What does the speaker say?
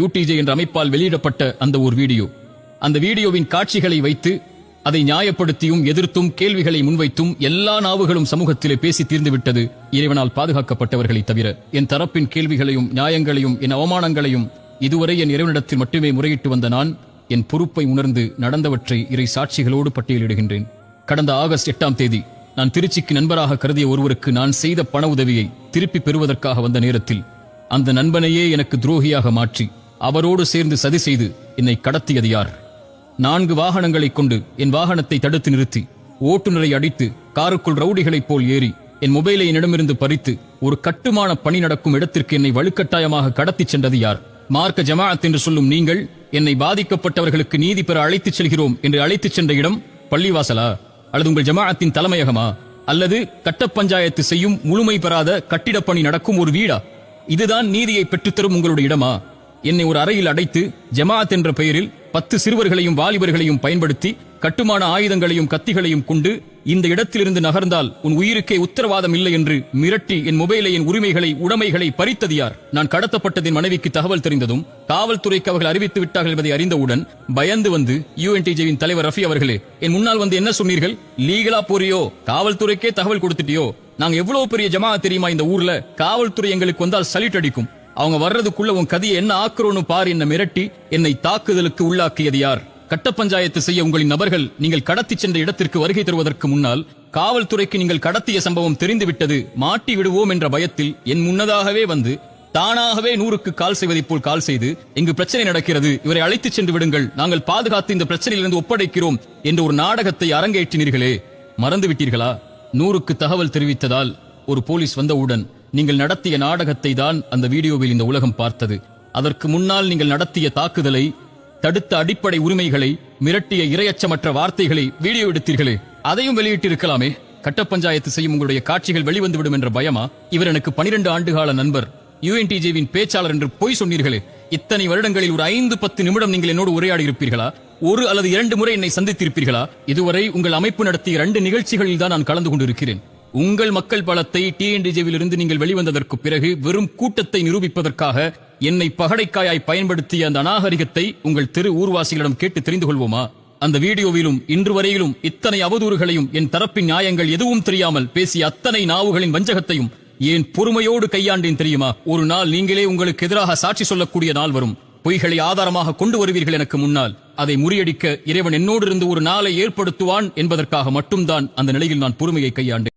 UTJ என்ற அமைப்பால் வெளியிடப்பட்ட அந்த ஒரு வீடியோ. அந்த வீடியோவின் காட்சிகளை வைத்து அதை நியாயப்படுத்தியும் எதிர்த்தும் கேள்விகளை முன்வைத்தும் எல்லா நாவுகளும் சமூகத்திலே பேசி தீர்ந்துவிட்டது, இறைவனால் பாதுகாக்கப்பட்டவர்களை தவிர. என் தரப்பின் கேள்விகளையும் நியாயங்களையும் என் அவமானங்களையும் இதுவரை என் இறைவனிடத்தில் மட்டுமே முறையிட்டு வந்த நான் என் பொறுப்பை உணர்ந்து நடந்தவற்றை இறை சாட்சிகளோடு பட்டியலிடுகின்றேன். கடந்த ஆகஸ்ட் 8ஆம் தேதி நான் திருச்சிக்கு நண்பராக கருதிய ஒருவருக்கு நான் செய்த பண உதவியை திருப்பி பெறுவதற்காக வந்த நேரத்தில் அந்த நண்பனையே எனக்கு துரோகியாக மாற்றி அவரோடு சேர்ந்து சதி செய்து என்னை கடத்தியது யார்? 4 வாகனங்களை கொண்டு என் வாகனத்தை தடுத்து நிறுத்தி ஓட்டுநரை அடித்து காருக்குள் ரவுடிகளைப் போல் ஏறி என் மொபைலை என்னிடமிருந்து பறித்து ஒரு கட்டுமான பணி நடக்கும் இடத்திற்கு என்னை வலுக்கட்டாயமாக கடத்திச் சென்றது யார்? மார்க்க ஜமாஅத் என்று சொல்லும் நீங்கள் என்னை பாதிக்கப்பட்டவர்களுக்கு நீதி பெற அழைத்துச் செல்கிறோம் என்று அழைத்துச் சென்ற இடம் பள்ளிவாசலா, அல்லது உங்கள் ஜமாஅத்தின் தலைமையகமா, அல்லது கட்ட பஞ்சாயத்து செய்யும் முழுமை பெறாத கட்டிடப் பணி நடக்கும் ஒரு வீடா? இதுதான் நீதியை பெற்றுத்தரும் உங்களுடைய இடமா? என்னை ஒரு அறையில் அடைத்து ஜமாஅத் என்ற பெயரில் 10 சிறுவர்களையும் வாலிபர்களையும் பயன்படுத்தி கட்டுமான ஆயுதங்களையும் கத்திகளையும் கொண்டு இந்த இடத்திலிருந்து நகர்ந்தால் உன் உயிருக்கே உத்தரவாதம் இல்லை என்று மிரட்டி என் மொபைலை, என் உரிமைகளை, உடைமைகளை பறித்தது யார்? நான் கடத்தப்பட்டதின் மனைவிக்கு தகவல் தெரிந்ததும் காவல்துறைக்கு அவர்கள் அறிவித்து விட்டார்கள் என்பதை அறிந்தவுடன் பயந்து வந்து UNTJ-வின் தலைவர் ரஃபி அவர்களே, என் முன்னால் வந்து என்ன சொன்னீர்கள்? லீகலா போறியோ? காவல்துறைக்கே தகவல் கொடுத்துட்டியோ? நாங்க எவ்வளவு பெரிய ஜமாஅத் தெரியுமா இந்த ஊர்ல? காவல்துறை எங்களுக்கு வந்தால் சல்யூட் அடிக்கும். அவங்க வர்றதுக்குள்ள உன் கதியை என்ன ஆக்குறோன்னு பார் என்ன மிரட்டி என்னை தாக்குதலுக்கு உள்ளாக்கியது யார்? கட்ட பஞ்சாயத்து செய்ய உங்களின் நபர்கள் நீங்கள் கடத்தி சென்ற இடத்திற்கு வருகை தருவதற்கு முன்னால் காவல்துறைக்கு நீங்கள் கடத்திய சம்பவம் தெரிந்துவிட்டது, மாட்டி விடுவோம் என்ற பயத்தில் என் முன்னதாகவே வந்து தானாகவே 100க்கு கால் செய்வதைப் போல் கால் செய்து இங்கு பிரச்சனை நடக்கிறது, இவரை அழைத்துச் சென்று விடுங்கள், நாங்கள் பாதுகாத்து இந்த பிரச்சனையிலிருந்து ஒப்படைக்கிறோம் என்ற ஒரு நாடகத்தை அரங்கேற்றினீர்களே, மறந்து விட்டீர்களா? 100க்கு தகவல் தெரிவித்ததால் ஒரு போலீஸ் வந்தவுடன் நீங்கள் நடத்திய நாடகத்தை தான் அந்த வீடியோவில் இந்த உலகம் பார்த்தது. அதற்கு முன்னால் நீங்கள் நடத்திய தாக்குதலை, தடுத்த அடிப்படை உரிமைகளை, மிரட்டிய இரையச்சமற்ற வார்த்தைகளை வீடியோ எடுத்தீர்களே, அதையும் வெளியிட்டிருக்கலாமே. கட்ட பஞ்சாயத்து செய்யும் உங்களுடைய காட்சிகள் வெளிவந்துவிடும் என்ற பயமா? இவர் எனக்கு 12 ஆண்டுகால நண்பர், UNTJ-வின் பேச்சாளர் என்று பொய் சொன்னீர்களே. இத்தனை வருடங்களில் ஒரு 5-10 நிமிடம் நீங்கள் என்னோடு உரையாடி இருப்பீர்களா? 1 அல்லது 2 முறை என்னை சந்தித்திருப்பீர்களா? இதுவரை உங்கள் அமைப்பு நடத்திய 2 நிகழ்ச்சிகளில் தான் நான் கலந்து கொண்டிருக்கிறேன். உங்கள் மக்கள் பலத்தை TNTJ-வில் இருந்து நீங்கள் வெளிவந்ததற்கு பிறகு வெறும் கூட்டத்தை நிரூபிப்பதற்காக என்னை பகடைக்காயாய் பயன்படுத்திய அந்த அநாகரிகத்தை உங்கள் தெரு ஊர்வாசிகளிடம் கேட்டு தெரிந்து கொள்வோமா? அந்த வீடியோவிலும் இன்று வரையிலும் இத்தனை அவதூறுகளையும் என் தரப்பின் நியாயங்கள் எதுவும் தெரியாமல் பேசிய அத்தனை நாவுகளின் வஞ்சகத்தையும் ஏன் பொறுமையோடு கையாண்டேன் தெரியுமா? ஒரு நாள் நீங்களே உங்களுக்கு எதிராக சாட்சி சொல்லக்கூடிய நாள் வரும். பொய்களை ஆதாரமாக கொண்டு வருவீர்கள் எனக்கு முன்னால். அதை முறியடிக்க இறைவன் என்னோடு இருந்து ஒரு நாளை ஏற்படுத்துவான் என்பதற்காக மட்டும்தான் அந்த நிலையில் நான் பொறுமையை கையாண்டேன்.